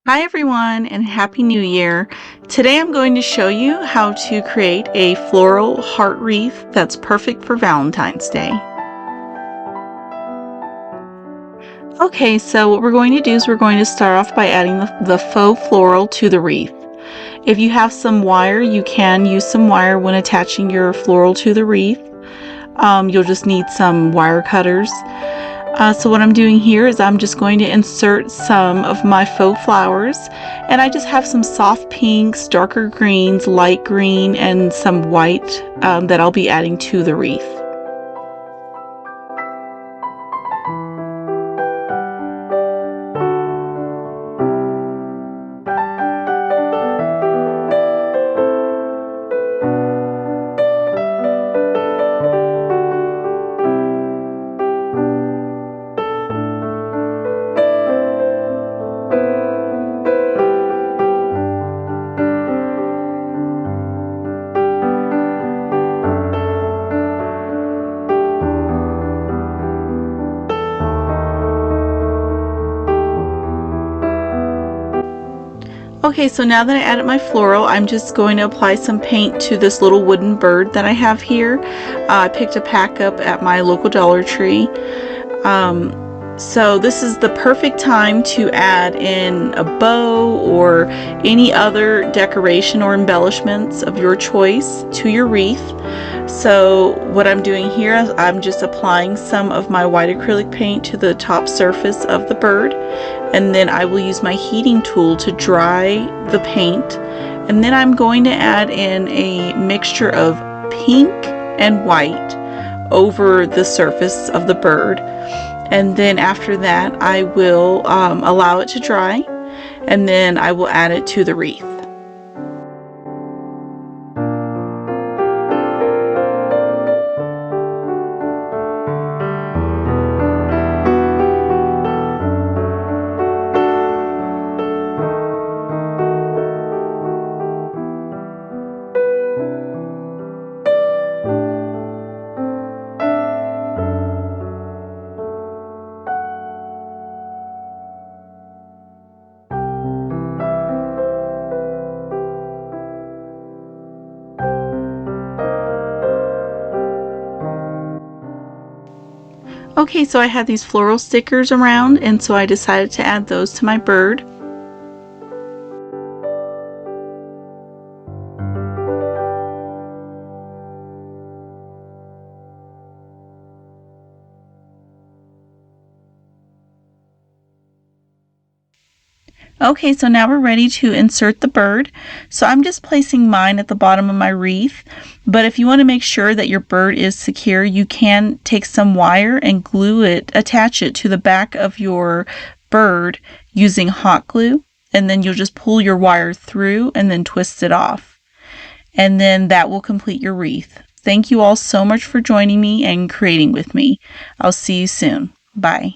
Hi everyone and Happy New Year. Today I'm going to show you how to create a floral heart wreath that's perfect for Valentine's Day. Okay, so what we're going to do is we're going to start off by adding the faux floral to the wreath. If you have some wire, you can use some wire when attaching your floral to the wreath. You'll just need some wire cutters. So what I'm doing here is I'm just going to insert some of my faux flowers, and I just have some soft pinks, darker greens, light green, and some white that I'll be adding to the wreath. Okay, so now that I added my floral, I'm just going to apply some paint to this little wooden bird that I have here. I picked a pack up at my local Dollar Tree. So this is the perfect time to add in a bow or any other decoration or embellishments of your choice to your wreath. So what I'm doing here is I'm just applying some of my white acrylic paint to the top surface of the bird, and then I will use my heating tool to dry the paint, and then I'm going to add in a mixture of pink and white over the surface of the bird. And then after that I will allow it to dry, and then I will add it to the wreath. Okay, so I had these floral stickers around, and so I decided to add those to my bird. Okay, so now we're ready to insert the bird. So I'm just placing mine at the bottom of my wreath, but if you want to make sure that your bird is secure, you can take some wire and glue it, attach it to the back of your bird using hot glue, and then you'll just pull your wire through and then twist it off. And then that will complete your wreath. Thank you all so much for joining me and creating with me. I'll see you soon. Bye.